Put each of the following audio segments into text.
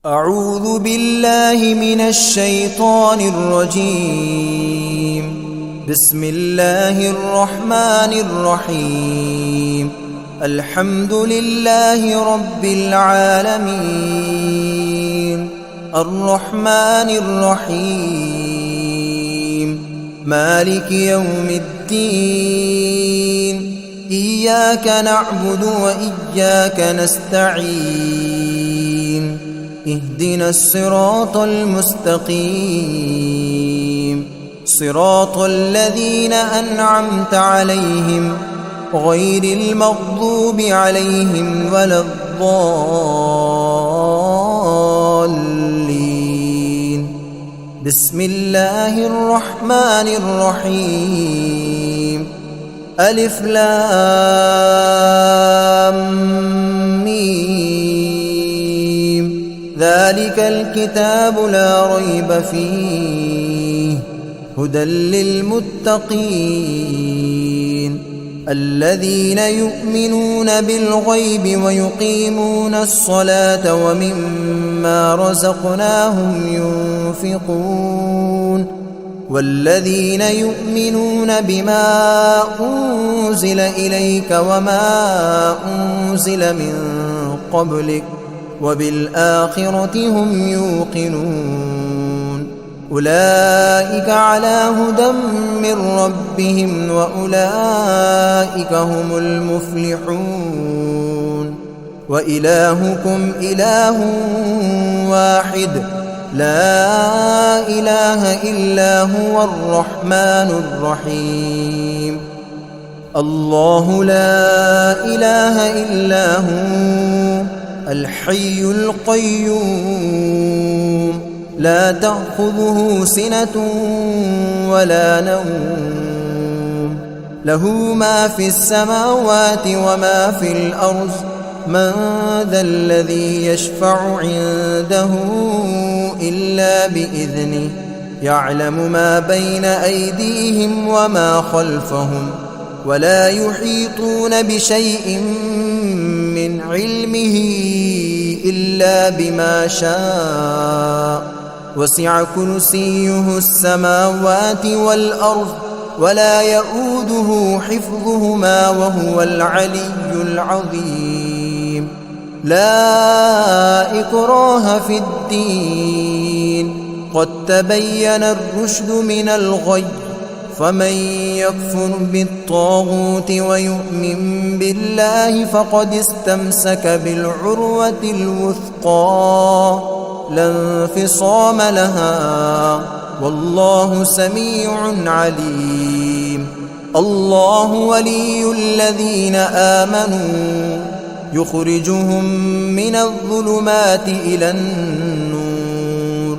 أعوذ بالله من الشيطان الرجيم. بسم الله الرحمن الرحيم. الحمد لله رب العالمين، الرحمن الرحيم، مالك يوم الدين. إياك نعبد وإياك نستعين. اهدنا الصراط المستقيم، صراط الذين أنعمت عليهم غير المغضوب عليهم ولا الضالين. بسم الله الرحمن الرحيم. ألف لام ميم. ذلك الكتاب لا ريب فيه هدى للمتقين الذين يؤمنون بالغيب ويقيمون الصلاة ومما رزقناهم ينفقون والذين يؤمنون بما أنزل إليك وما أنزل من قبلك وبالآخرة هم يوقنون. أولئك على هدى من ربهم وأولئك هم المفلحون. وإلهكم إله واحد لا إله إلا هو الرحمن الرحيم. الله لا إله إلا هو الحي القيوم، لا تأخذه سنة ولا نوم، له ما في السماوات وما في الأرض. من ذا الذي يشفع عنده إلا بإذنه، يعلم ما بين أيديهم وما خلفهم، ولا يحيطون بشيء من علمه إلا بما شاء. وسع كرسيه السماوات والأرض ولا يؤوده حفظهما وهو العلي العظيم. لا إكراه في الدين، قد تبين الرشد من الغي. فمن يكفر بالطاغوت ويؤمن بالله فقد استمسك بالعروة الوثقى لا انفصام لها، والله سميع عليم. الله ولي الذين آمنوا يخرجهم من الظلمات إلى النور،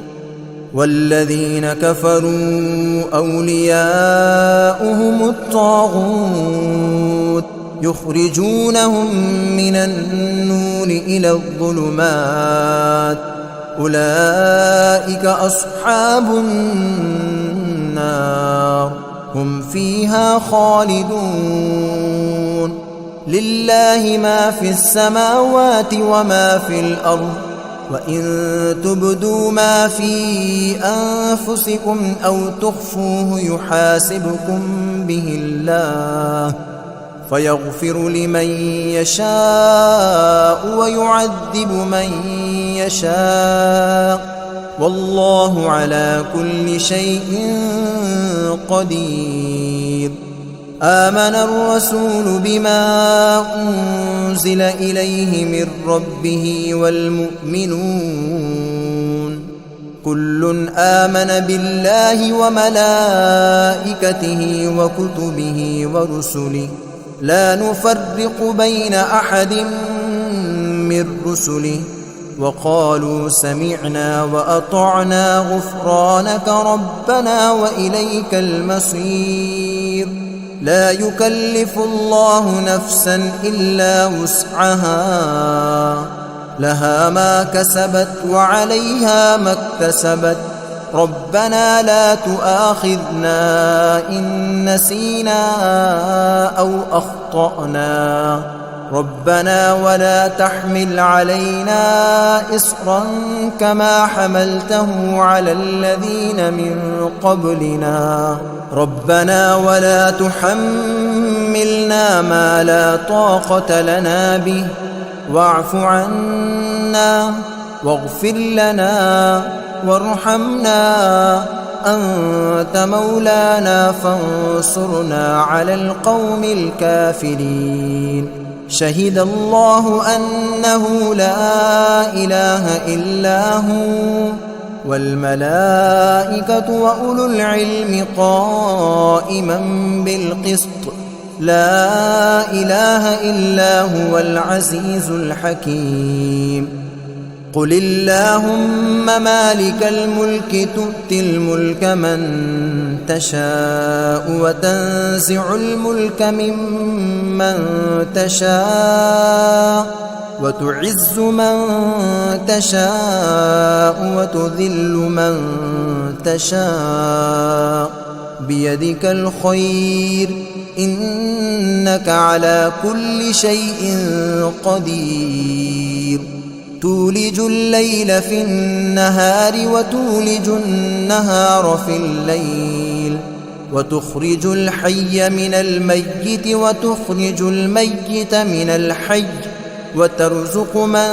والذين كفروا أولياؤهم الطاغوت يخرجونهم من النور إلى الظلمات. أولئك أصحاب النار هم فيها خالدون. لله ما في السماوات وما في الأرض، وإن تبدوا ما في أنفسكم أو تخفوه يحاسبكم به الله، فيغفر لمن يشاء ويعذب من يشاء، والله على كل شيء قدير. آمن الرسول بما أنزل إليه من ربه والمؤمنون كل آمن بالله وملائكته وكتبه ورسله لا نفرق بين أحد من رسله، وقالوا سمعنا وأطعنا غفرانك ربنا وإليك المصير. لا يكلف الله نفسا إلا وسعها، لها ما كسبت وعليها ما اكتسبت. ربنا لا تؤاخذنا إن نسينا أو أخطأنا، ربنا ولا تحمل علينا إصرا كما حملته على الذين من قبلنا ربنا ولا تحملنا ما لا طاقة لنا به واعف عنا واغفر لنا وارحمنا أنت مولانا فانصرنا على القوم الكافرين شهد الله أنه لا إله إلا هو والملائكة وأولو العلم قائما بالقسط لا إله إلا هو العزيز الحكيم قل اللهم مالك الملك تؤتي الملك من تشاء وتنزع الملك ممن تشاء وتعز من تشاء وتذل من تشاء بيدك الخير إنك على كل شيء قدير تولج الليل في النهار وتولج النهار في الليل وتخرج الحي من الميت وتخرج الميت من الحي وترزق من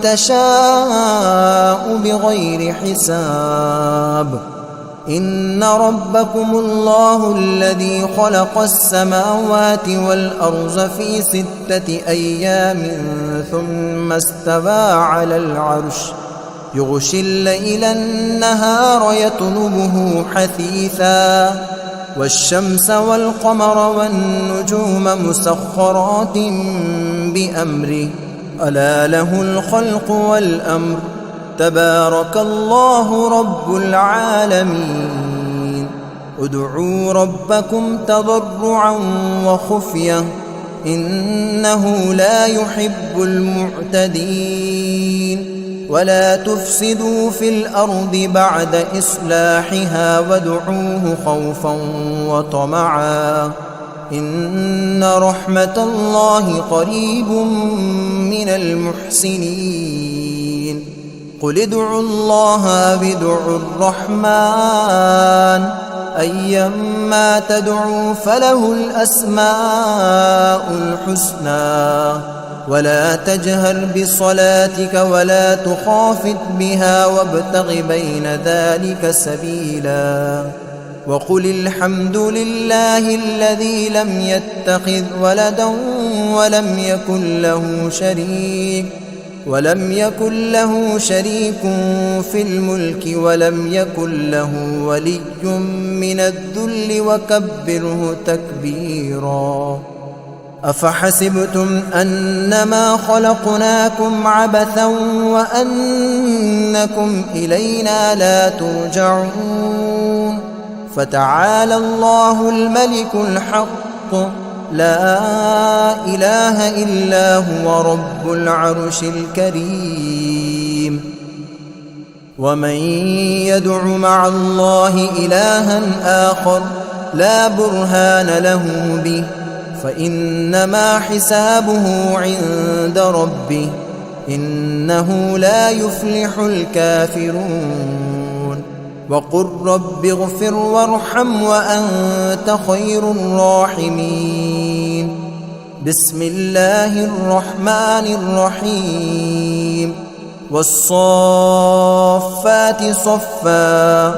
تشاء بغير حساب إن ربكم الله الذي خلق السماوات والأرض في 6 أيام ثم استوى على العرش يغشي الليل النهار يطلبه حثيثا والشمس والقمر والنجوم مسخرات بأمره ألا له الخلق والأمر تبارك الله رب العالمين ادعوا ربكم تضرعا وخفية إنه لا يحب المعتدين ولا تفسدوا في الأرض بعد إصلاحها وادعوه خوفا وطمعا إن رحمة الله قريب من المحسنين قل ادعوا الله أو ادعوا الرحمن أيما تدعوا فله الأسماء الحسنى ولا تجهر بصلاتك ولا تخافت بها وابتغ بين ذلك سبيلا وقل الحمد لله الذي لم يتخذ ولدا ولم يكن له شريك في الملك ولم يكن له ولي من الذل وكبره تكبيرا أفحسبتم أنما خلقناكم عبثا وأنكم إلينا لا ترجعون فتعالى الله الملك الحق لا إله إلا هو رب العرش الكريم ومن يدع مع الله إلها آخر لا برهان له به فإنما حسابه عند ربه إنه لا يفلح الكافرون وقل رب اغفر وارحم وأنت خير الراحمين بسم الله الرحمن الرحيم والصافات صفا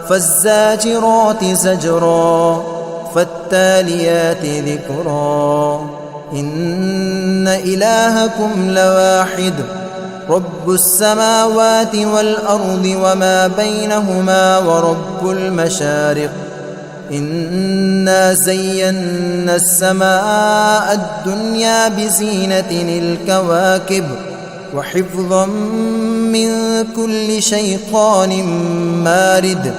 فالزاجرات زجرا فالتاليات ذكرا إن إلهكم لواحد رب السماوات والأرض وما بينهما ورب المشارق إنا زينا السماء الدنيا بزينة الكواكب وحفظا من كل شيطان مارد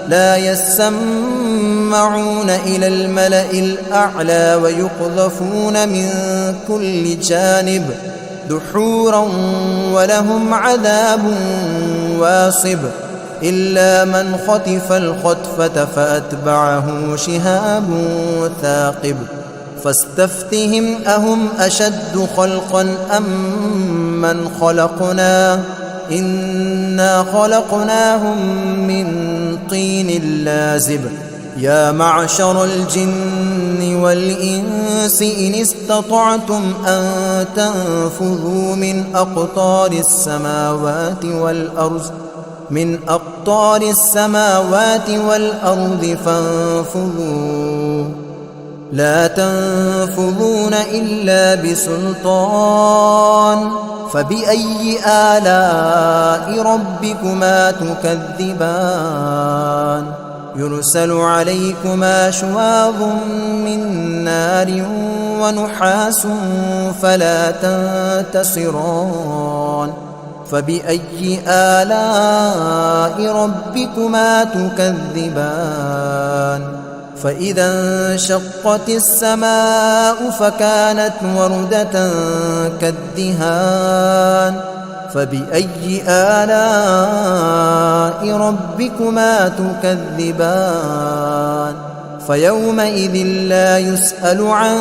لا يسمعون إلى الملأ الأعلى ويقذفون من كل جانب دحورا ولهم عذاب واصب إلا من خطف الخطفة فأتبعه شهاب ثاقب فاستفتهم أهم أشد خلقا أم من خلقنا إنا خلقناهم من طين لازب يا معشر الجن والإنس إن استطعتم أن تنفذوا من أقطار السماوات والأرض فانفذوا لا تنفذون إلا بسلطان فبأي آلاء ربكما تكذبان يرسل عليكما شواظ من نار ونحاس فلا تنتصران فبأي آلاء ربكما تكذبان فإذا انشقت السماء فكانت وردة كالدهان فبأي آلاء ربكما تكذبان فيومئذ لا يسأل عن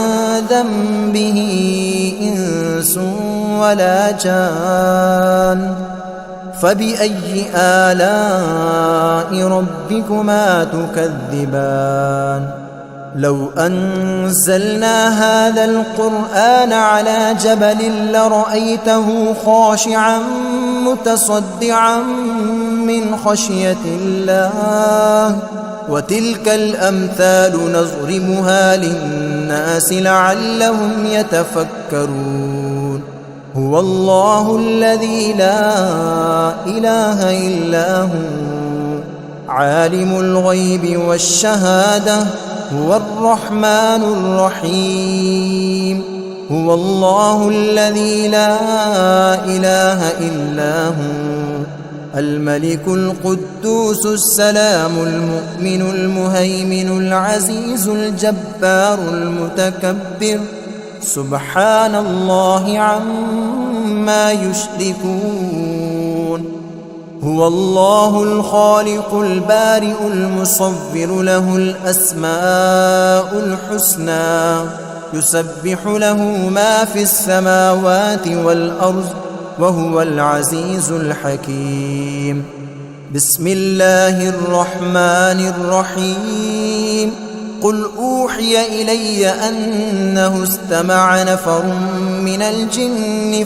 ذنبه إنس ولا جان فبأي آلاء ربكما تكذبان لو أنزلنا هذا القرآن على جبل لرأيته خاشعا متصدعا من خشية الله وتلك الأمثال نضربها للناس لعلهم يتفكرون هو الله الذي لا إله إلا هو عالم الغيب والشهادة هو الرحمن الرحيم هو الله الذي لا إله إلا هو الملك القدوس السلام المؤمن المهيمن العزيز الجبار المتكبر سبحان الله عما يشركون هو الله الخالق البارئ المصور له الأسماء الحسنى يسبح له ما في السماوات والأرض وهو العزيز الحكيم بسم الله الرحمن الرحيم قل أوحي إلي أنه استمع نفر من الجن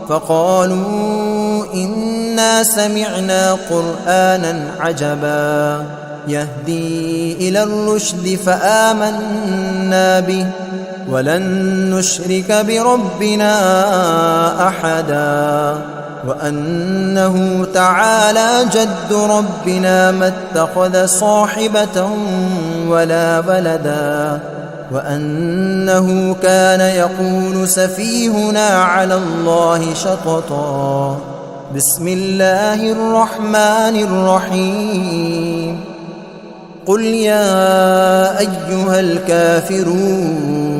فقالوا إنا سمعنا قرآنا عجبا يهدي إلى الرشد فآمنا به ولن نشرك بربنا أحدا وأنه تعالى جد ربنا ما اتخذ صاحبة ولا ولدا وأنه كان يقول سفيهنا على الله شططا بسم الله الرحمن الرحيم قل يا أيها الكافرون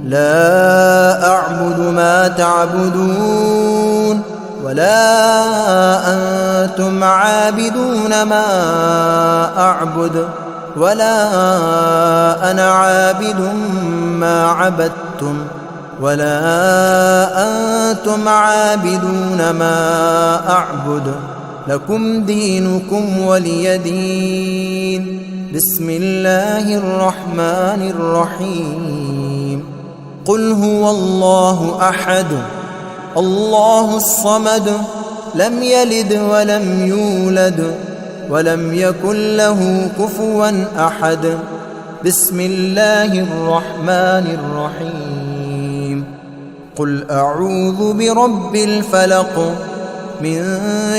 لا أعبد ما تعبدون ولا أنتم عابدون ما أعبد ولا أنا عابد ما عبدتم ولا أنتم عابدون ما أعبد لكم دينكم ولي دين بسم الله الرحمن الرحيم قل هو الله أحد الله الصمد لم يلد ولم يولد ولم يكن له كفوا أحد بسم الله الرحمن الرحيم قل أعوذ برب الفلق من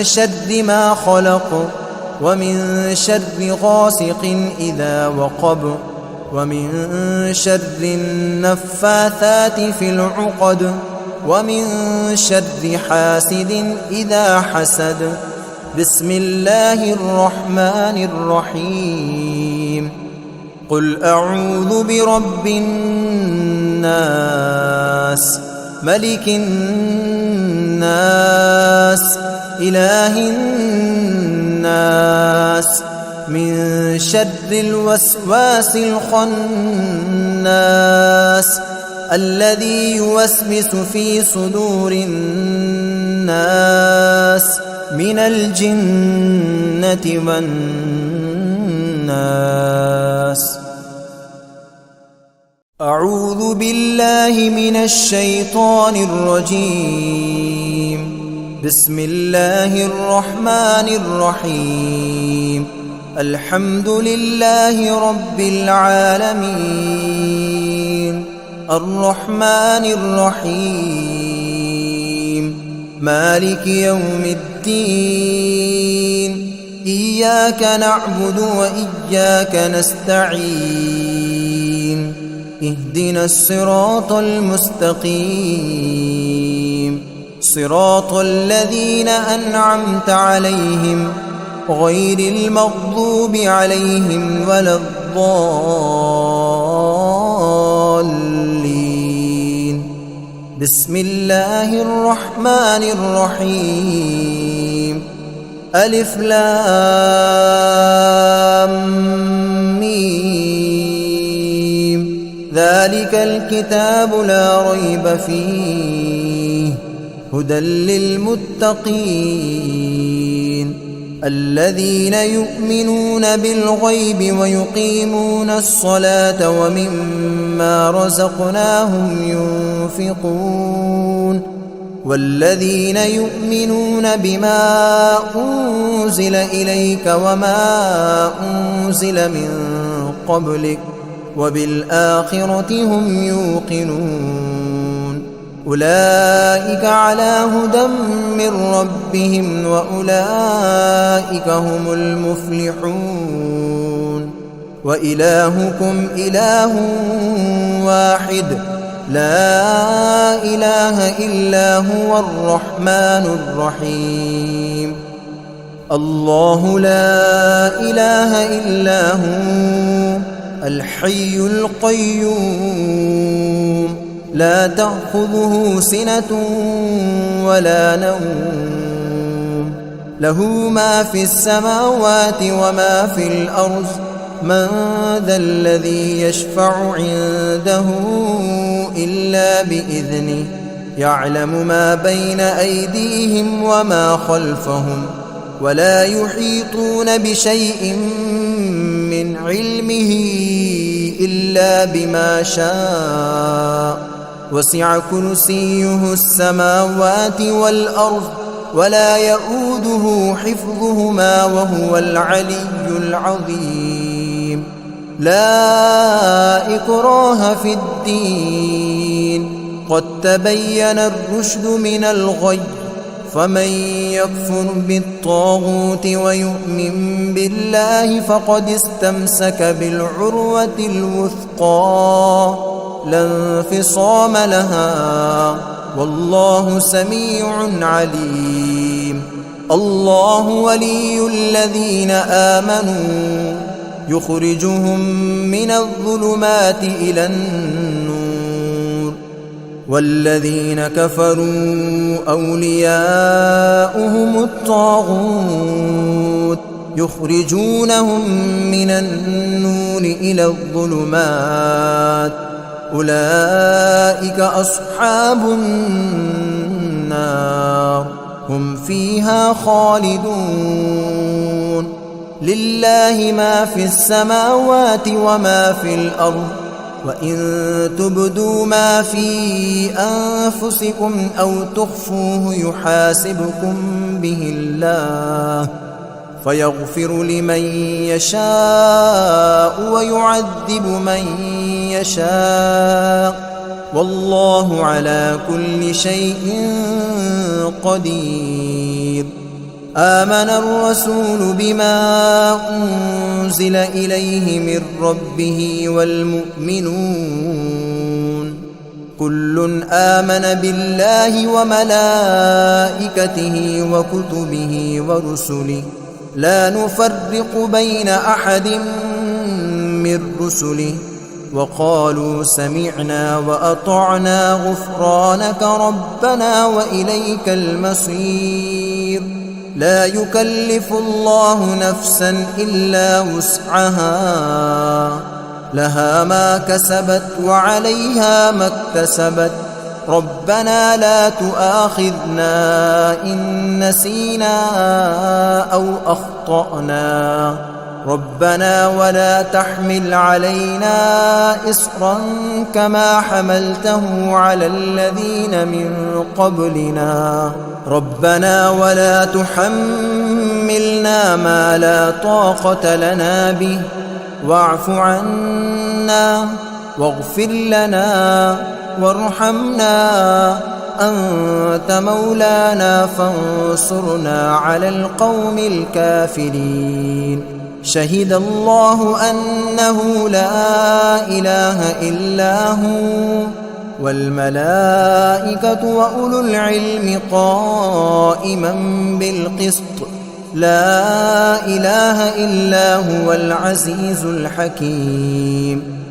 شر ما خلق ومن شر غاسق إذا وقب ومن شر النفاثات في العقد ومن شر حاسد إذا حسد بسم الله الرحمن الرحيم قل أعوذ برب الناس ملك الناس إله الناس من شر الوسواس الخناس الذي يوسوس في صدور الناس من الجنة والناس. أعوذ بالله من الشيطان الرجيم. بسم الله الرحمن الرحيم. الحمد لله رب العالمين الرحمن الرحيم مالك يوم الدين إياك نعبد وإياك نستعين اهدنا الصراط المستقيم صراط الذين أنعمت عليهم غير المغضوب عليهم ولا الضالين. بسم الله الرحمن الرحيم. ألف لام ميم ذلك الكتاب لا ريب فيه هدى للمتقين الذين يؤمنون بالغيب ويقيمون الصلاة ومما رزقناهم ينفقون والذين يؤمنون بما أنزل إليك وما أنزل من قبلك وبالآخرة هم يوقنون أولئك على هدى من ربهم وأولئك هم المفلحون. وإلهكم إله واحد لا إله إلا هو الرحمن الرحيم. الله لا إله إلا هو الحي القيوم لا تأخذه سنة ولا نوم له ما في السماوات وما في الأرض من ذا الذي يشفع عنده إلا بإذنه يعلم ما بين أيديهم وما خلفهم ولا يحيطون بشيء من علمه إلا بما شاء وسع كرسيه السماوات والأرض ولا يؤوده حفظهما وهو العلي العظيم. لا إكراه في الدين قد تبين الرشد من الغي فمن يكفر بالطاغوت ويؤمن بالله فقد استمسك بالعروة الوثقى لا انفصام لها والله سميع عليم. الله ولي الذين آمنوا يخرجهم من الظلمات إلى النور والذين كفروا أولياؤهم الطاغوت يخرجونهم من النور إلى الظلمات أولئك أصحاب النار هم فيها خالدون. لله ما في السماوات وما في الأرض وإن تبدوا ما في أنفسكم أو تخفوه يحاسبكم به الله فيغفر لمن يشاء ويعذب من يشاء والله على كل شيء قدير. آمن الرسول بما أنزل إليه من ربه والمؤمنون كل آمن بالله وملائكته وكتبه ورسله لا نفرق بين أحد من رسله وقالوا سمعنا وأطعنا غفرانك ربنا وإليك المصير. لا يكلف الله نفسا إلا وسعها، لها ما كسبت وعليها ما اكتسبت. ربنا لا تؤاخذنا إن نسينا أو أخطأنا. ربنا ولا تحمل علينا إصرا كما حملته على الذين من قبلنا. ربنا ولا تحملنا ما لا طاقة لنا به، واعف عنا واغفر لنا وارحمنا، أنت مولانا فانصرنا على القوم الكافرين. شهد الله أنه لا إله إلا هو والملائكة وأولو العلم قائما بالقسط، لا إله إلا هو العزيز الحكيم.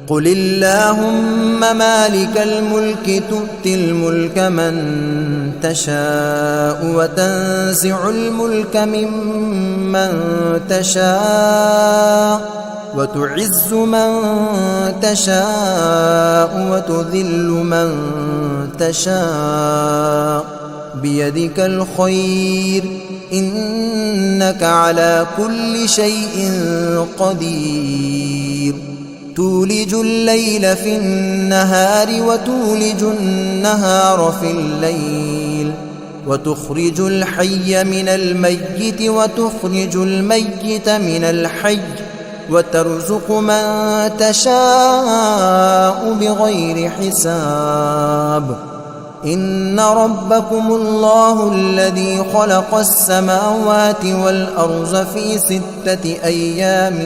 قل اللهم مالك الملك تؤتي الملك من تشاء وتنزع الملك ممن تشاء وتعز من تشاء وتذل من تشاء، بيدك الخير إنك على كل شيء قدير. تولج الليل في النهار وتولج النهار في الليل، وتخرج الحي من الميت وتخرج الميت من الحي، وترزق من تشاء بغير حساب. إن ربكم الله الذي خلق السماوات والأرض في 6 أيام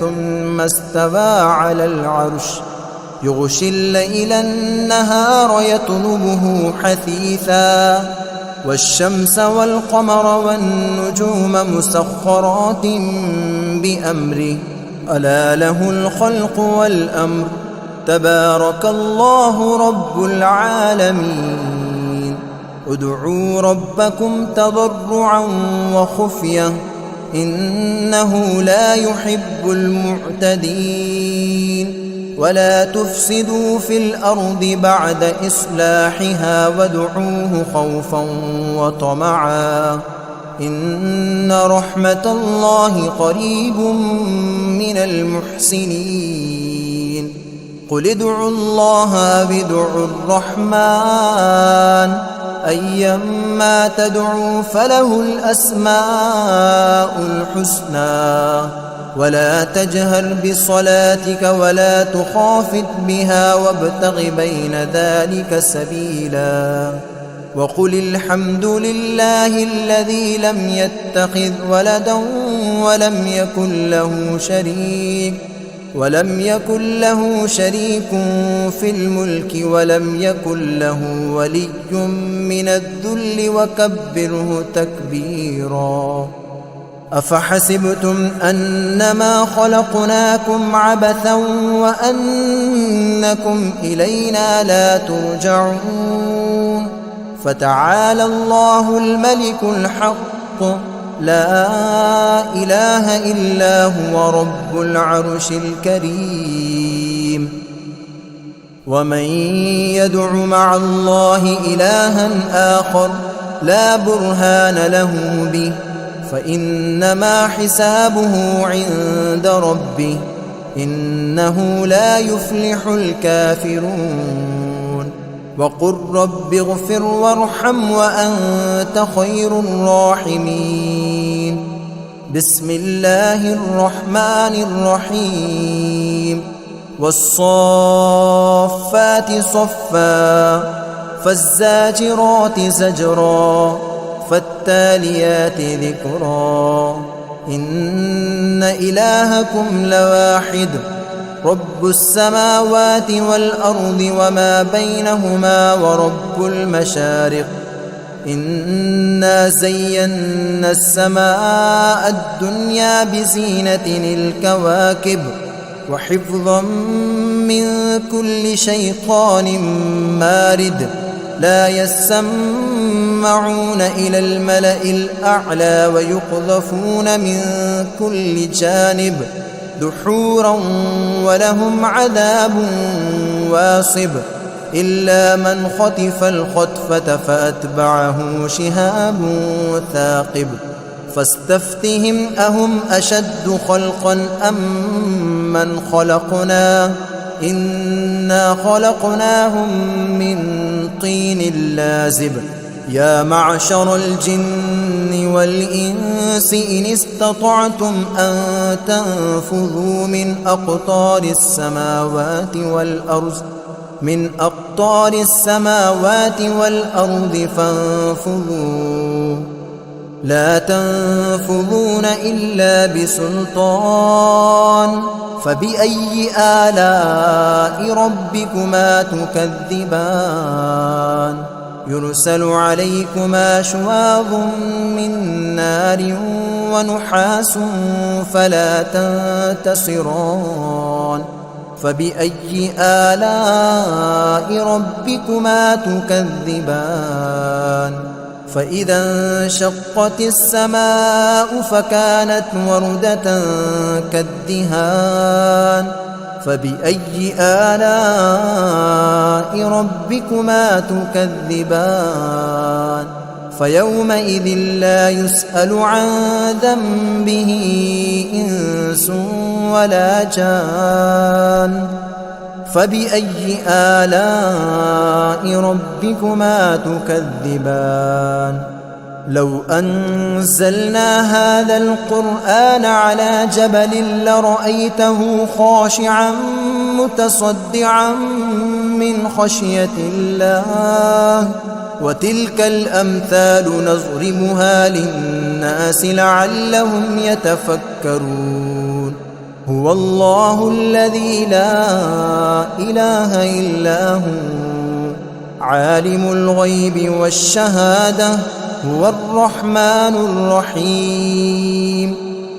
ثم استوى على العرش، يغشي الليل النهار يطلبه حثيثا، والشمس والقمر والنجوم مسخرات بأمره، ألا له الخلق والأمر، تبارك الله رب العالمين. ادعوا ربكم تضرعا وخفية إنه لا يحب المعتدين. ولا تفسدوا في الأرض بعد إصلاحها وادعوه خوفا وطمعا إن رحمة الله قريب من المحسنين. قل ادعوا الله أو ادعوا الرحمن أيما تدعوا فله الأسماء الحسنى. ولا تجهر بصلاتك ولا تخافت بها وابتغ بين ذلك سبيلا. وقل الحمد لله الذي لم يتخذ ولدا ولم يكن له شريك في الملك ولم يكن له ولي من الذل وكبره تكبيرا. أفحسبتم أنما خلقناكم عبثا وأنكم إلينا لا ترجعون. فتعالى الله الملك الحق لا إله إلا هو رب العرش الكريم. ومن يدع مع الله إلها آخر لا برهان له به فإنما حسابه عند ربه إنه لا يفلح الكافرون. وقل رب اغفر وارحم وأنت خير الراحمين. بسم الله الرحمن الرحيم. والصافات صفا فالزاجرات زجرا فالتاليات ذكرا. إن إلهكم لواحد رب السماوات والأرض وما بينهما ورب المشارق. إنا زينا السماء الدنيا بزينة الكواكب وحفظا من كل شيطان مارد. لا يسمعون يسمعون إلى الملأ الأعلى ويقذفون من كل جانب دحورا ولهم عذاب واصب إلا من خطف الخطفة فأتبعه شهاب ثاقب فاستفتهم أهم أشد خلقا أم من خلقنا إنا خلقناهم من طين لازب يا معشر الجن والإنس إن استطعتم أن تنفذوا من أقطار السماوات والأرض فانفذوا لا تنفذون إلا بسلطان فبأي آلاء ربكما تكذبان يرسل عليكما شواظ من نار ونحاس فلا تنتصران فبأي آلاء ربكما تكذبان فإذا انشقت السماء فكانت وردة كالدهان فبأي آلاء ربكما تكذبان فيومئذ لا يسأل عن ذنبه إنس ولا جان فبأي آلاء ربكما تكذبان لو أنزلنا هذا القرآن على جبل لرأيته خاشعا متصدعا من خشية الله وتلك الأمثال نضربها للناس لعلهم يتفكرون هو الله الذي لا إله إلا هو عالم الغيب والشهادة هو الرحمن الرحيم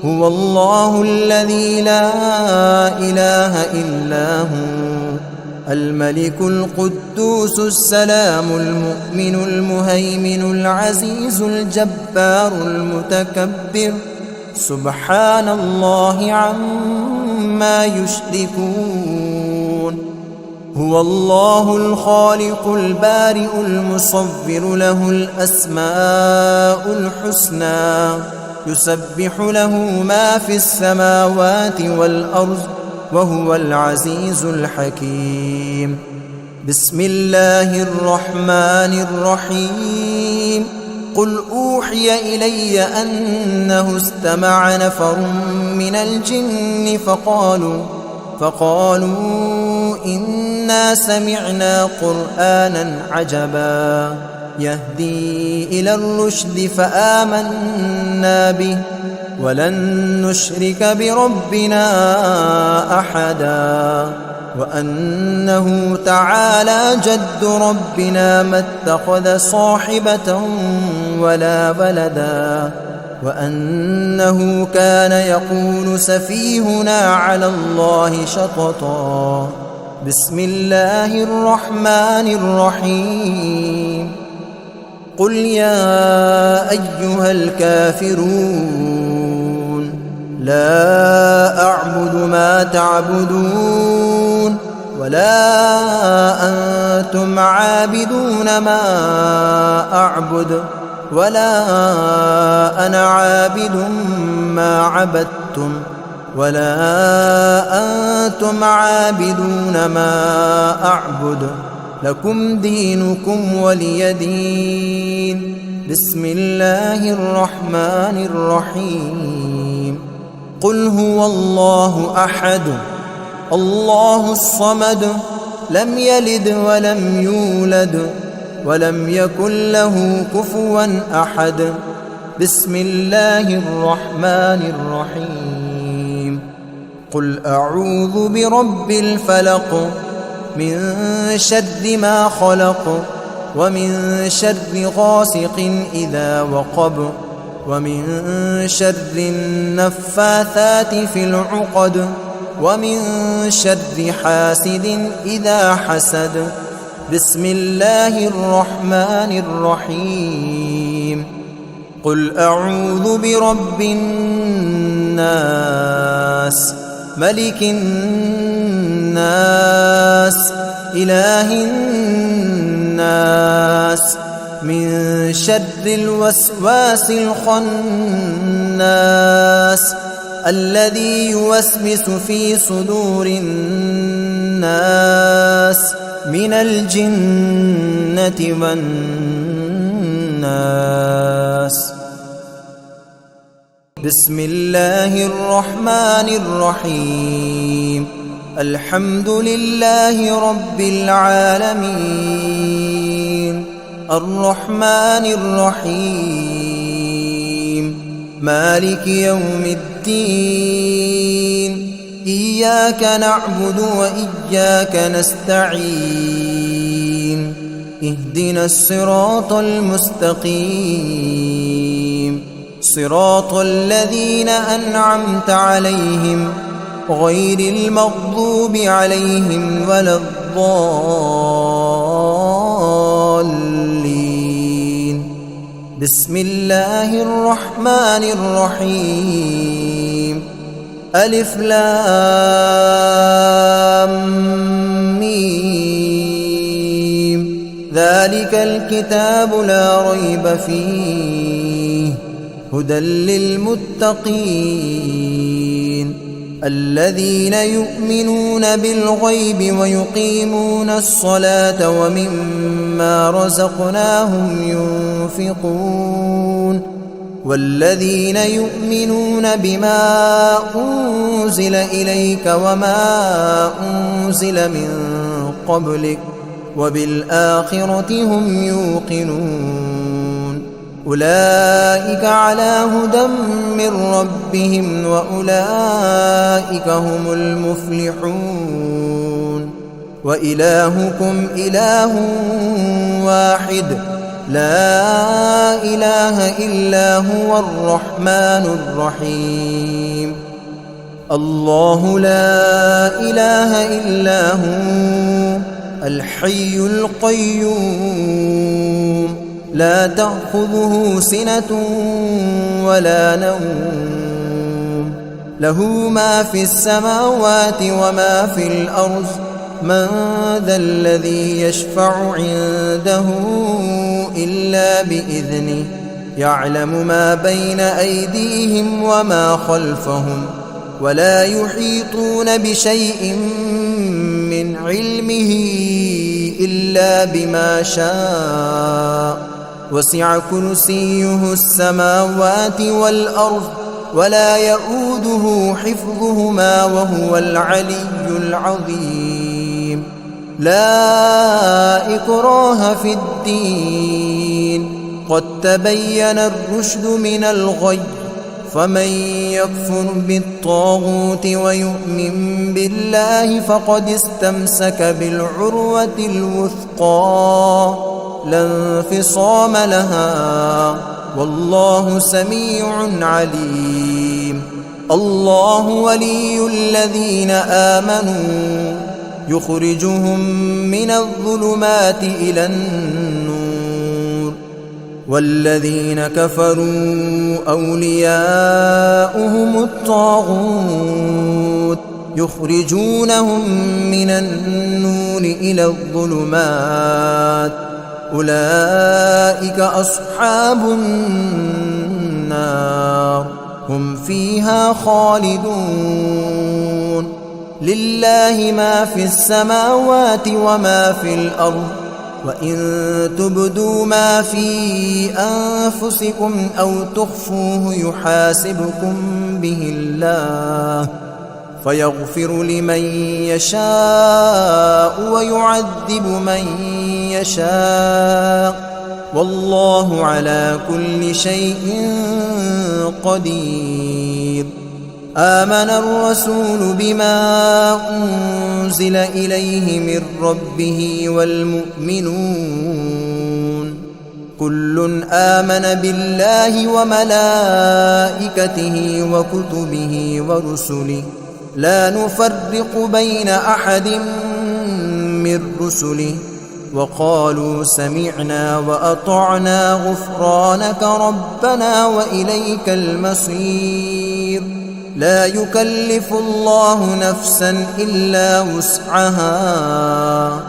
هو الله الذي لا إله إلا هو الملك القدوس السلام المؤمن المهيمن العزيز الجبار المتكبر سبحان الله عما يشركون هو الله الخالق البارئ المصور له الأسماء الحسنى يسبح له ما في السماوات والأرض وهو العزيز الحكيم بسم الله الرحمن الرحيم قل أوحي إلي أنه استمع نفر من الجن فقالوا إنا سمعنا قرآنا عجبا يهدي إلى الرشد فآمنا به ولن نشرك بربنا أحدا وأنه تعالى جد ربنا ما اتخذ صاحبة ولا ولدا وأنه كان يقول سفيهنا على الله شططا بسم الله الرحمن الرحيم قل يا أيها الكافرون لا أعبد ما تعبدون ولا أنتم عابدون ما أعبد ولا أنا عابد ما عبدتم ولا أنتم عابدون ما أعبد لكم دينكم ولي دين بسم الله الرحمن الرحيم قل هو الله أحد الله الصمد لم يلد ولم يولد ولم يكن له كفوا أحد بسم الله الرحمن الرحيم قل أعوذ برب الفلق من شر ما خلق ومن شر غاسق إذا وقب ومن شر النفاثات في العقد ومن شر حاسد إذا حسد بسم الله الرحمن الرحيم قل أعوذ برب الناس ملك الناس إله الناس من شر الوسواس الخناس الذي يوسوس في صدور الناس من الجنة والناس بسم الله الرحمن الرحيم الحمد لله رب العالمين الرحمن الرحيم مالك يوم الدين إياك نعبد وإياك نستعين اهدنا الصراط المستقيم صراط الذين أنعمت عليهم غير المغضوب عليهم ولا الضالين بسم الله الرحمن الرحيم ألف لام ميم ذلك الكتاب لا ريب فيه هدى للمتقين الذين يؤمنون بالغيب ويقيمون الصلاة ومما رزقناهم ينفقون والذين يؤمنون بما أنزل إليك وما أنزل من قبلك وبالآخرة هم يوقنون أولئك على هدى من ربهم وأولئك هم المفلحون وإلهكم إله واحد لا إله إلا هو الرحمن الرحيم الله لا إله إلا هو الحي القيوم لا تأخذه سنة ولا نوم له ما في السماوات وما في الأرض من ذا الذي يشفع عنده إلا بإذنه يعلم ما بين أيديهم وما خلفهم ولا يحيطون بشيء من علمه إلا بما شاء وسع كرسيه السماوات والأرض ولا يؤوده حفظهما وهو العلي العظيم لا إكراه في الدين قد تبين الرشد من الغي فمن يكفر بالطاغوت ويؤمن بالله فقد استمسك بالعروة الوثقى لا انفصام لها والله سميع عليم الله ولي الذين آمنوا يخرجهم من الظلمات إلى النور والذين كفروا أولياؤهم الطاغوت يخرجونهم من النور إلى الظلمات أولئك أصحاب النار هم فيها خالدون لله ما في السماوات وما في الأرض وإن تبدوا ما في أنفسكم أو تخفوه يحاسبكم به الله فيغفر لمن يشاء ويعذب من يشاء والله على كل شيء قدير آمن الرسول بما أنزل إليه من ربه والمؤمنون كل آمن بالله وملائكته وكتبه ورسله لا نفرق بين أحد من رسله وقالوا سمعنا وأطعنا غفرانك ربنا وإليك المصير. لا يكلف الله نفسا إلا وسعها،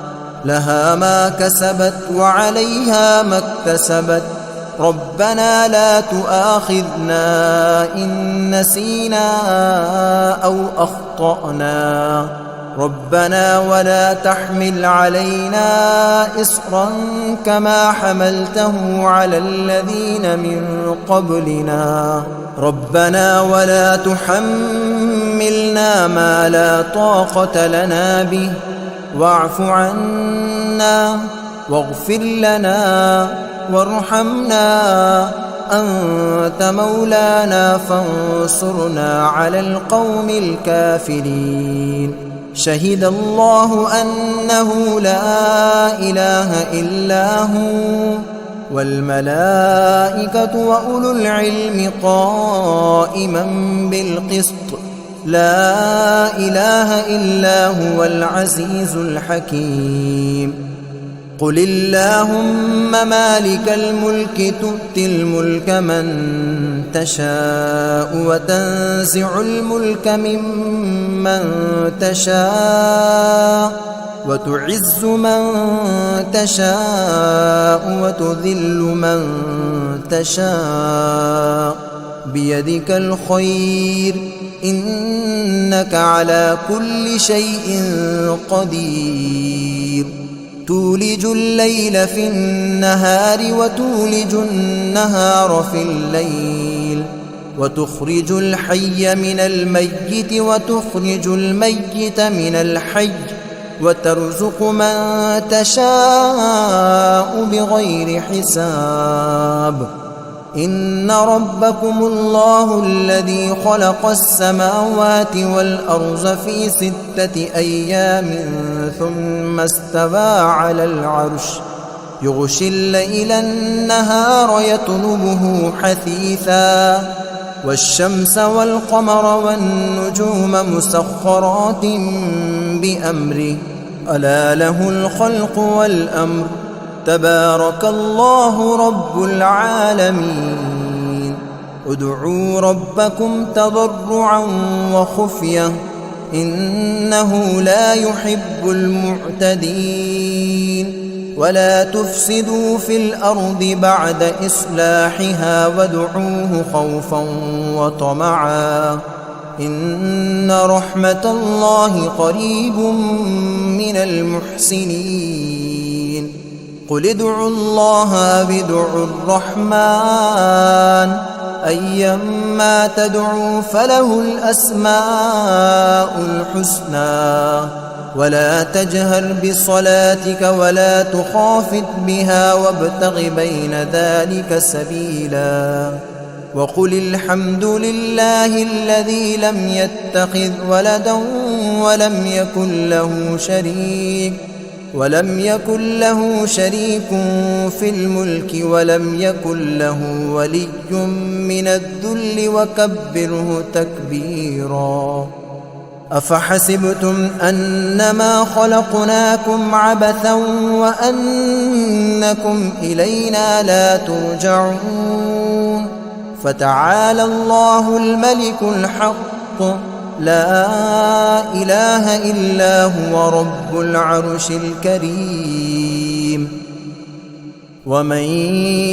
لها ما كسبت وعليها ما اكتسبت. ربنا لا تؤاخذنا إن نسينا أو أخطأنا، ربنا ولا تحمل علينا إصرا كما حملته على الذين من قبلنا، ربنا ولا تحملنا ما لا طاقة لنا به، واعف عنا واغفر لنا وارحمنا، أنت مولانا فانصرنا على القوم الكافرين. شهد الله أنه لا إله إلا هو والملائكة وأولو العلم قائما بالقسط، لا إله إلا هو العزيز الحكيم. قل اللهم مالك الملك تؤتي الملك من تشاء وتنزع الملك ممن تشاء وتعز من تشاء وتذل من تشاء، بيدك الخير إنك على كل شيء قدير. تولج الليل في النهار وتولج النهار في الليل، وتخرج الحي من الميت وتخرج الميت من الحي، وترزق من تشاء بغير حساب. إن ربكم الله الذي خلق السماوات والأرض في 6 أيام ثم استوى على العرش، يغشي الليل النهار يطلبه حثيثا، والشمس والقمر والنجوم مسخرات بأمره، ألا له الخلق والأمر، تبارك الله رب العالمين. ادعوا ربكم تضرعا وخفية إنه لا يحب المعتدين. ولا تفسدوا في الأرض بعد إصلاحها وادعوه خوفا وطمعا إن رحمة الله قريب من المحسنين. قل ادعوا الله أو ادعوا الرحمن أيما تدعوا فله الأسماء الحسنى. ولا تجهر بصلاتك ولا تخافت بها وابتغ بين ذلك سبيلا. وقل الحمد لله الذي لم يتخذ ولدا ولم يكن له شريك في الملك ولم يكن له ولي من الذل وكبره تكبيرا. أفحسبتم أنما خلقناكم عبثا وأنكم إلينا لا ترجعون. فتعالى الله الملك الحق لا إله إلا هو رب العرش الكريم. ومن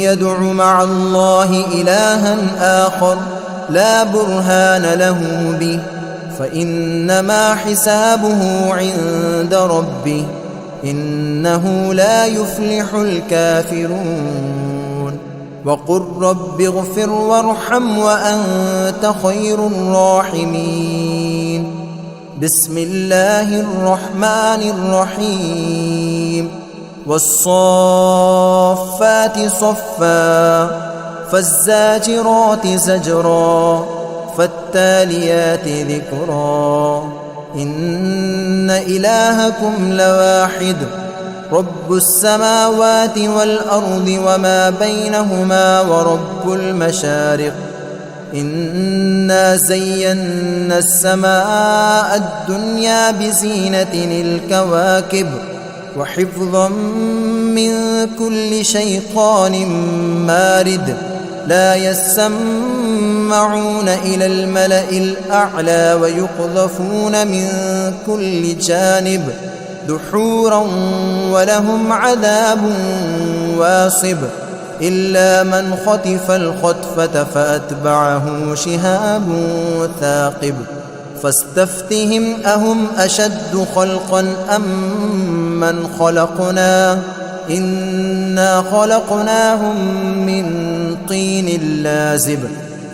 يدع مع الله إلها آخر لا برهان له به فإنما حسابه عند ربه إنه لا يفلح الكافرون. وقل رب اغفر وارحم وأنت خير الراحمين. بسم الله الرحمن الرحيم. والصافات صفا فالزاجرات زجرا فالتاليات ذكرا. إن إلهكم لواحد رب السماوات والأرض وما بينهما ورب المشارق. إنا زينا السماء الدنيا بزينة الكواكب وحفظا من كل شيطان مارد لا يسمعون إلى الملأ الأعلى ويقذفون من كل جانب دحورا ولهم عذاب واصب إلا من خطف الخطفة فأتبعه شهاب ثاقب فاستفتهم أهم أشد خلقا أم من خلقنا إنا خلقناهم من طين لازب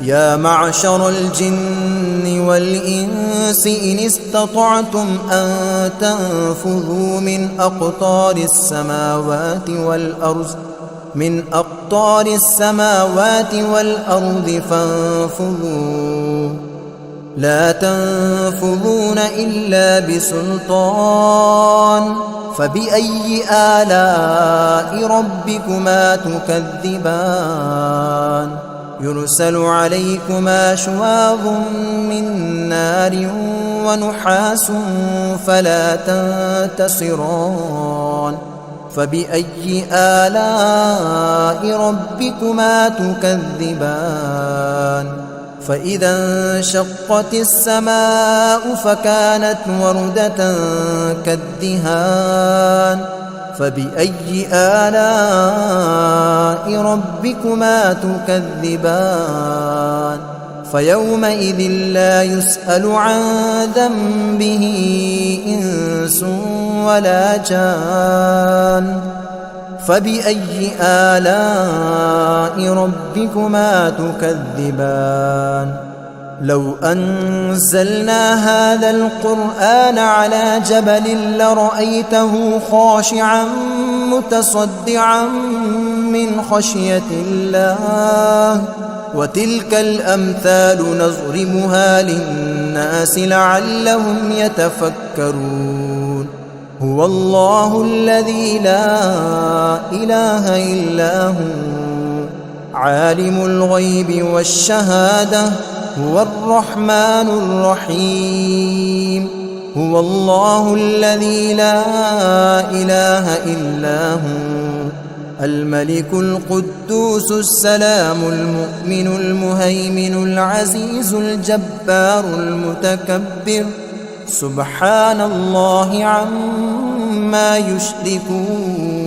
يا معشر الجن والإنس إن استطعتم أن تنفذوا من أقطار السماوات والأرض فانفذوا لا تنفذون إلا بسلطان فبأي آلاء ربكما تكذبان يرسل عليكما شواظ من نار ونحاس فلا تنتصران فبأي آلاء ربكما تكذبان فإذا انشقت السماء فكانت وردة كالدهان فبأي آلاء ربكما تكذبان فيومئذ لا يسأل عن ذنبه إنس ولا جان فبأي آلاء ربكما تكذبان لو أنزلنا هذا القرآن على جبل لرأيته خاشعا متصدعا من خشية الله وتلك الأمثال نضربها للناس لعلهم يتفكرون هو الله الذي لا إله إلا هو عالم الغيب والشهادة هو الرحمن الرحيم هو الله الذي لا إله إلا هو الملك القدوس السلام المؤمن المهيمن العزيز الجبار المتكبر سبحان الله عما يشركون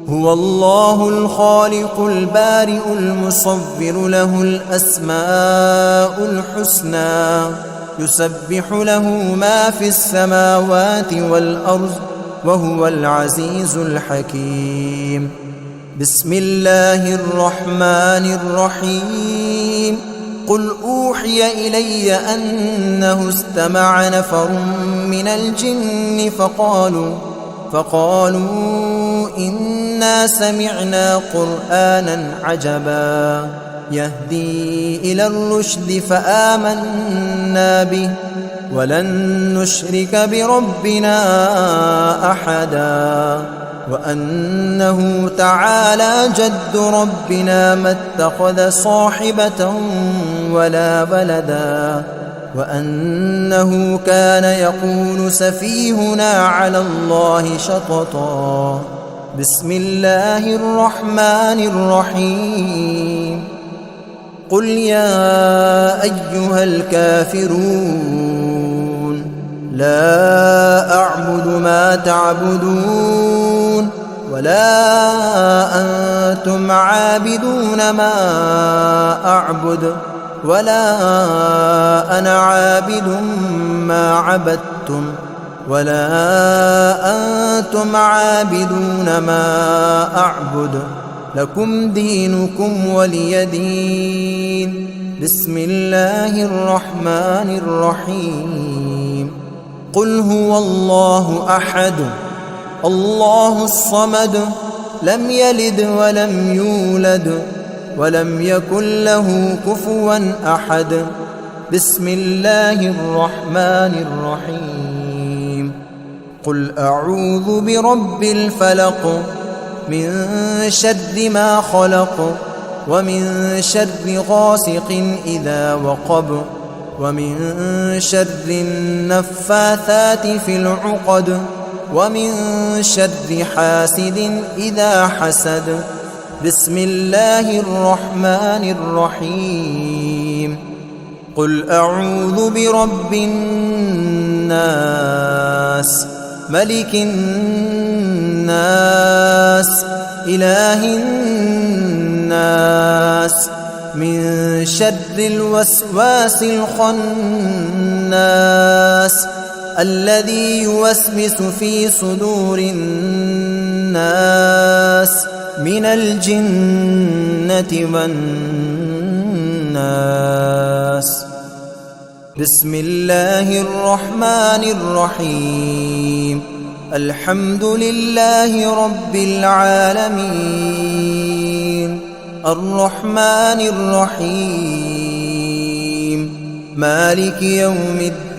هو الله الخالق البارئ المصور له الأسماء الحسنى يسبح له ما في السماوات والأرض وهو العزيز الحكيم بسم الله الرحمن الرحيم قل أوحي إلي أنه استمع نفر من الجن فقالوا إنا سمعنا قرآنا عجبا يهدي إلى الرشد فآمنا به ولن نشرك بربنا أحدا وأنه تعالى جد ربنا ما اتخذ صاحبة ولا ولدا وأنه كان يقول سفيهنا على الله شططا بسم الله الرحمن الرحيم قل يا أيها الكافرون لا أعبد ما تعبدون ولا أنتم عابدون ما أعبد ولا أنا عابد ما عبدتم ولا أنتم عابدون ما أعبد لكم دينكم ولي دين بسم الله الرحمن الرحيم قل هو الله أحد الله الصمد لم يلد ولم يولد ولم يكن له كفوا أحد بسم الله الرحمن الرحيم قل أعوذ برب الفلق من شر ما خلق ومن شر غاسق إذا وقب ومن شر النفاثات في العقد ومن شر حاسد إذا حسد. بسم الله الرحمن الرحيم. قل أعوذ برب الناس ملك الناس إله الناس من شر الوسواس الخناس الذي يوسوس في صدور الناس من الجنة والناس. بسم الله الرحمن الرحيم. الحمد لله رب العالمين الرحمن الرحيم مالك يوم الدين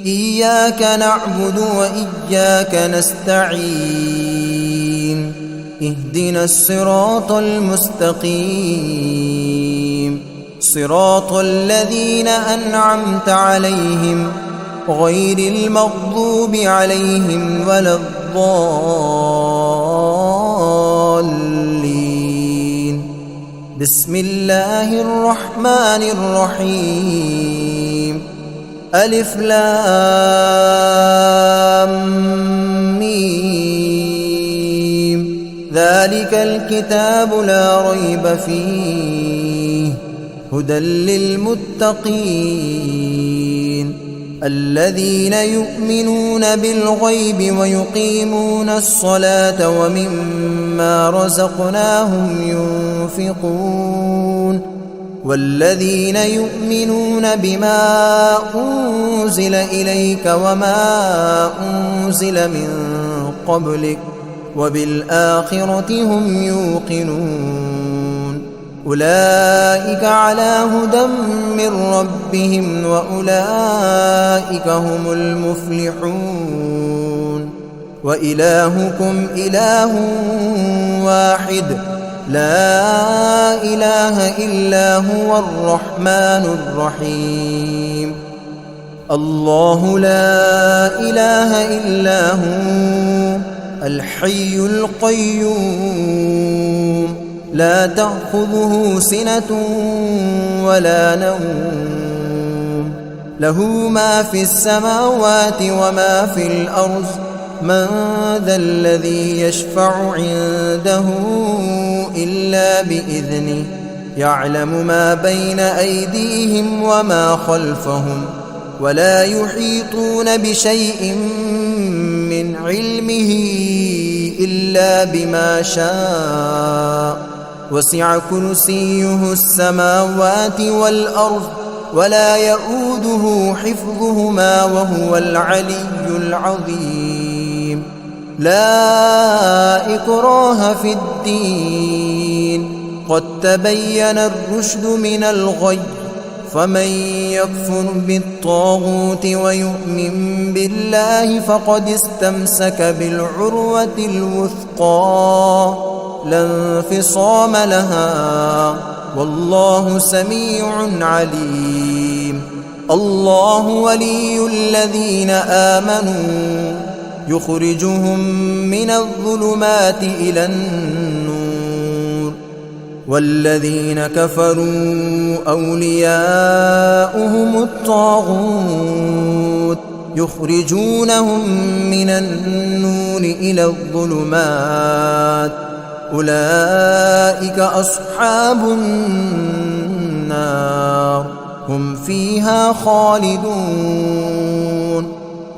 إياك نعبد وإياك نستعين اهدنا الصراط المستقيم صراط الذين أنعمت عليهم غير المغضوب عليهم ولا الضالين. بسم الله الرحمن الرحيم. ألف لام ميم ذلك الكتاب لا ريب فيه هدى للمتقين الذين يؤمنون بالغيب ويقيمون الصلاة ومما رزقناهم ينفقون والذين يؤمنون بما أنزل إليك وما أنزل من قبلك وبالآخرة هم يوقنون أولئك على هدى من ربهم وأولئك هم المفلحون. وإلهكم إله واحد لا إله إلا هو الرحمن الرحيم. الله لا إله إلا هو الحي القيوم لا تأخذه سنة ولا نوم له ما في السماوات وما في الأرض من ذا الذي يشفع عنده إلا بإذنه يعلم ما بين أيديهم وما خلفهم ولا يحيطون بشيء من علمه إلا بما شاء وسع كرسيه السماوات والأرض ولا يؤوده حفظهما وهو العلي العظيم. لا إكراه في الدين قد تبين الرشد من الغي فمن يكفر بالطاغوت ويؤمن بالله فقد استمسك بالعروة الوثقى لا انفصام لها والله سميع عليم. الله ولي الذين آمنوا يخرجهم من الظلمات إلى النور والذين كفروا أولياؤهم الطاغوت يخرجونهم من النور إلى الظلمات أولئك أصحاب النار هم فيها خالدون.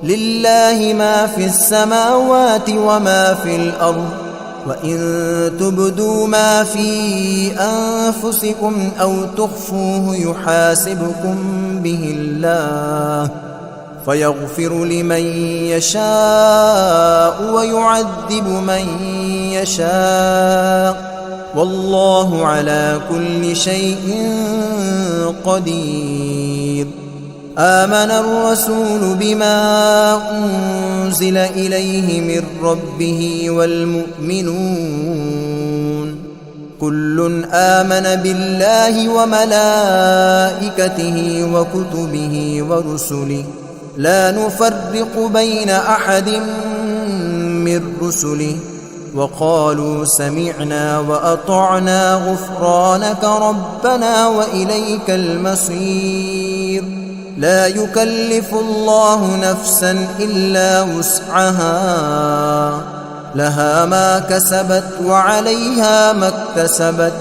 لله ما في السماوات وما في الأرض وإن تبدوا ما في أنفسكم أو تخفوه يحاسبكم به الله فيغفر لمن يشاء ويعذب من يشاء والله على كل شيء قدير. آمن الرسول بما أنزل إليه من ربه والمؤمنون كل آمن بالله وملائكته وكتبه ورسله لا نفرق بين أحد من رسله وقالوا سمعنا وأطعنا غفرانك ربنا وإليك المصير. لا يكلف الله نفسا إلا وسعها، لها ما كسبت وعليها ما اكتسبت.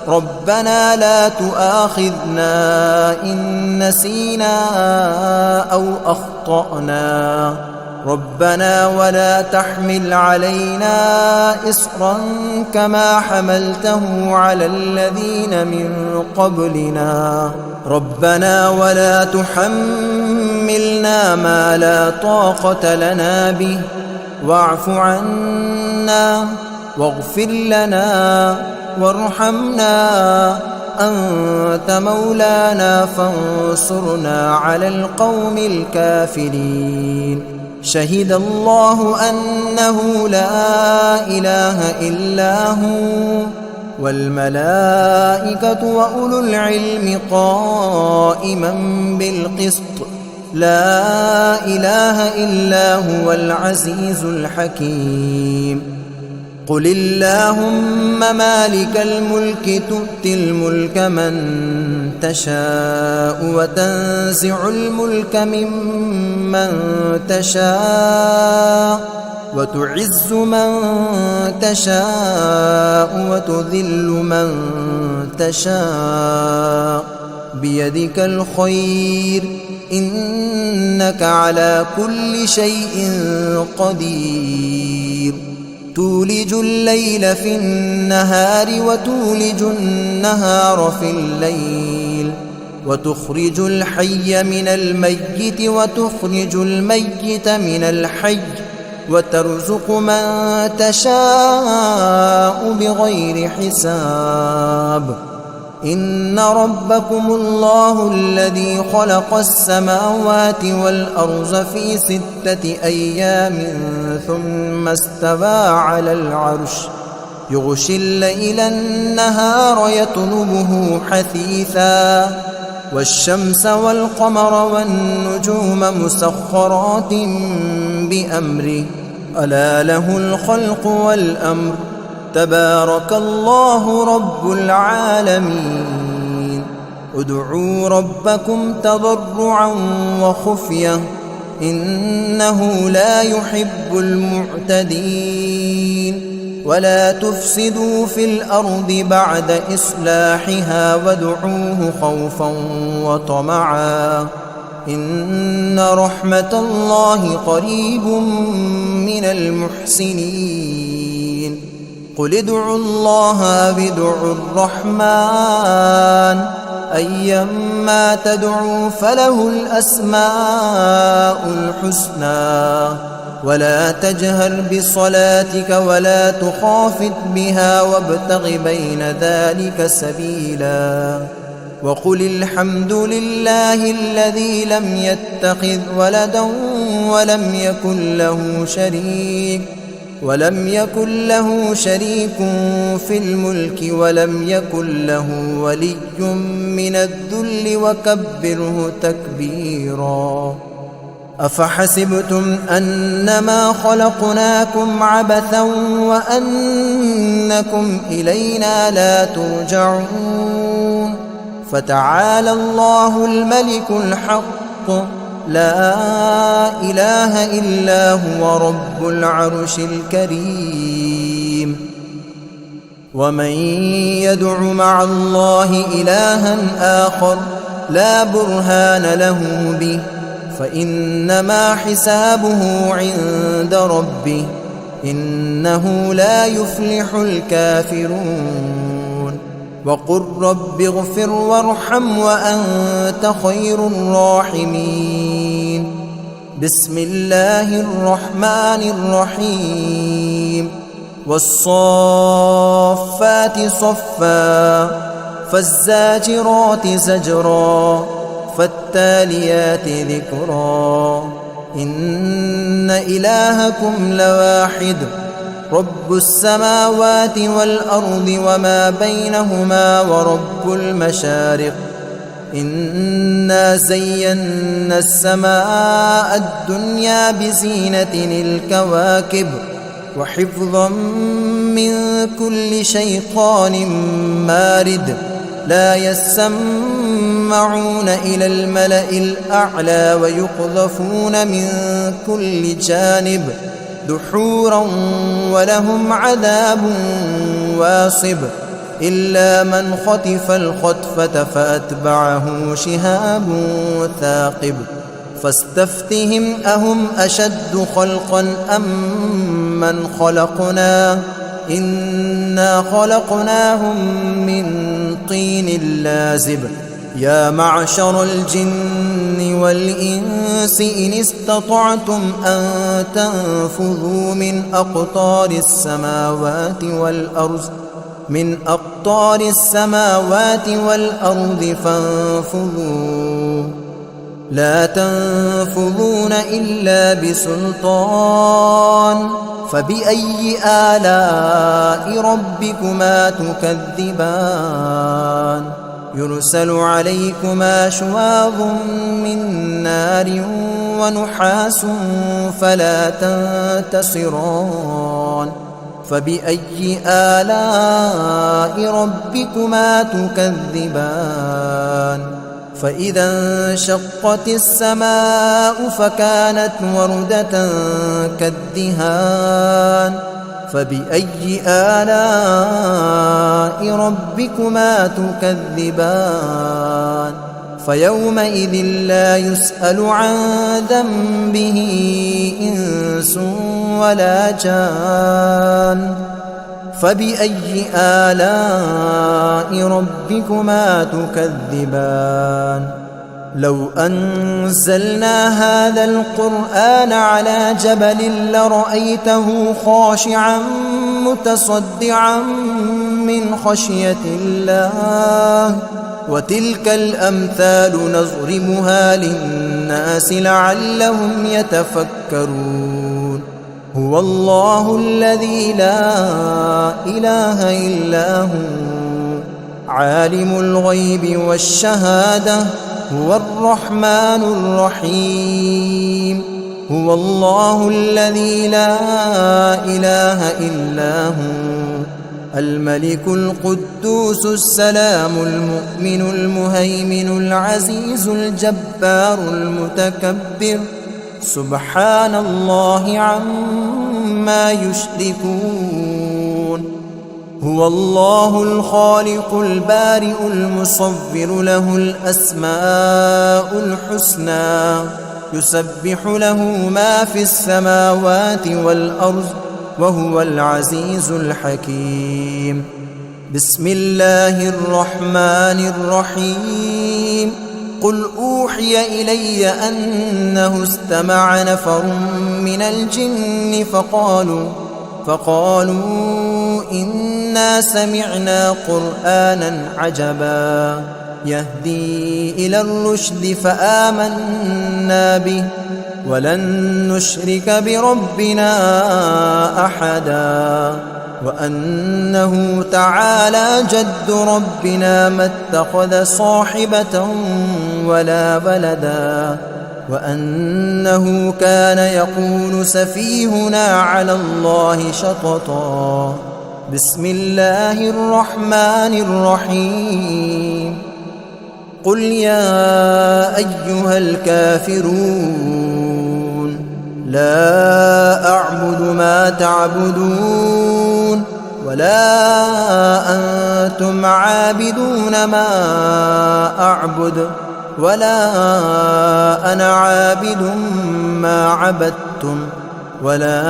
ربنا لا تؤاخذنا إن نسينا أو أخطأنا، ربنا ولا تحمل علينا إصرا كما حملته على الذين من قبلنا، ربنا ولا تحملنا ما لا طاقة لنا به، واعف عنا واغفر لنا وارحمنا، أنت مولانا فانصرنا على القوم الكافرين. شهد الله أنه لا إله إلا هو والملائكة وأولو العلم قائما بالقسط، لا إله إلا هو العزيز الحكيم. قل اللهم مالك الملك تؤتي الملك من تشاء وتنزع الملك ممن تشاء وتعز من تشاء وتذل من تشاء، بيدك الخير إنك على كل شيء قدير. تولج الليل في النهار وتولج النهار في الليل، وتخرج الحي من الميت وتخرج الميت من الحي، وترزق من تشاء بغير حساب. إن ربكم الله الذي خلق السماوات والأرض في 6 أيام ثم استوى على العرش، يغشي الليل النهار يطلبه حثيثا، والشمس والقمر والنجوم مسخرات بأمره، ألا له الخلق والأمر، تبارك الله رب العالمين. ادعوا ربكم تضرعا وخفية إنه لا يحب المعتدين. ولا تفسدوا في الأرض بعد إصلاحها وادعوه خوفا وطمعا إن رحمة الله قريب من المحسنين. قل ادعوا الله بدعوا الرحمن أيما تدعوا فله الأسماء الحسنى، ولا تجهر بصلاتك ولا تخافت بها وابتغ بين ذلك سبيلا. وقل الحمد لله الذي لم يتخذ ولدا ولم يكن له شريك في الملك ولم يكن له ولي من الذل وكبره تكبيرا. أفحسبتم أنما خلقناكم عبثا وأنكم إلينا لا ترجعون. فتعالى الله الملك الحق لا إله إلا هو رب العرش الكريم. ومن يدع مع الله إلها آخر لا برهان له به فإنما حسابه عند ربه إنه لا يفلح الكافرون. وقل رب اغفر وارحم وأنت خير الراحمين. بسم الله الرحمن الرحيم. والصافات صفا فالزاجرات زجرا فالتاليات ذكرا. إن إلهكم لواحد رب السماوات والأرض وما بينهما ورب المشارق إنا زينا السماء الدنيا بزينة الكواكب وحفظا من كل شيطان مارد لا يسمعون إلى الملأ الأعلى ويقذفون من كل جانب دحورا ولهم عذاب واصب إلا من خطف الخطفة فأتبعه شهاب ثاقب فاستفتهم أهم أشد خلقا أم من خلقنا إنا خلقناهم من طين لازب يا معشر الجن والإنس إن استطعتم أن تنفذوا من أقطار السماوات والأرض فانفذوا لا تنفذون إلا بسلطان فبأي آلاء ربكما تكذبان يرسل عليكما شواظ من نار ونحاس فلا تنتصران فبأي آلاء ربكما تكذبان فإذا انشقت السماء فكانت وردة كالدهان فبأي آلاء ربكما تكذبان فيومئذ لا يسأل عن ذنبه إنس ولا جان فبأي آلاء ربكما تكذبان لو أنزلنا هذا القرآن على جبل لرأيته خاشعا متصدعا من خشية الله وتلك الأمثال نضربها للناس لعلهم يتفكرون هو الله الذي لا إله إلا هو عالم الغيب والشهادة هو الرحمن الرحيم هو الله الذي لا إله إلا هو الملك القدوس السلام المؤمن المهيمن العزيز الجبار المتكبر سبحان الله عما يشركون هو الله الخالق البارئ المصور له الأسماء الحسنى يسبح له ما في السماوات والأرض وهو العزيز الحكيم بسم الله الرحمن الرحيم قل أوحي إلي أنه استمع نفر من الجن فقالوا إنا سمعنا قرآنا عجبا يهدي إلى الرشد فآمنا به ولن نشرك بربنا أحدا وأنه تعالى جد ربنا ما اتخذ صاحبة ولا ولدا وأنه كان يقول سفيهنا على الله شططا بسم الله الرحمن الرحيم قل يا أيها الكافرون لا أعبد ما تعبدون ولا أنتم عابدون ما أعبد ولا أنا عابد ما عبدتم ولا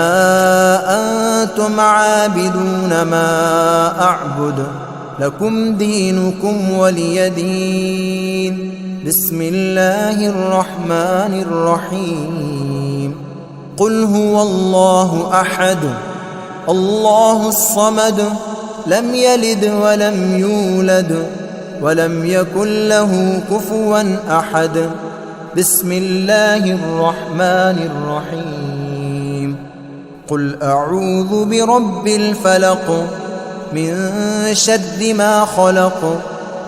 أنتم عابدون ما أعبد لكم دينكم ولي دين بسم الله الرحمن الرحيم قل هو الله أحد الله الصمد لم يلد ولم يولد ولم يكن له كفوا أحد بسم الله الرحمن الرحيم قل أعوذ برب الفلق من شر ما خلق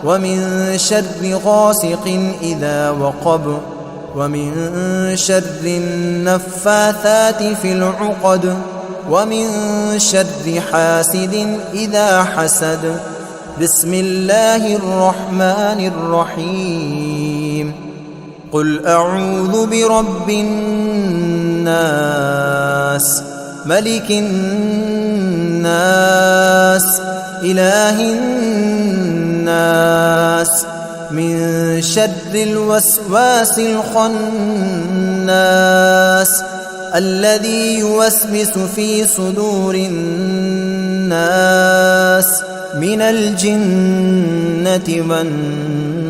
ومن شر غاسق إذا وقب ومن شر النفاثات في العقد ومن شر حاسد إذا حسد. بسم الله الرحمن الرحيم. قل أعوذ برب الناس ملك الناس إله الناس من شر الوسواس الخناس الذي يوسوس في صدور الناس من الجنة والناس.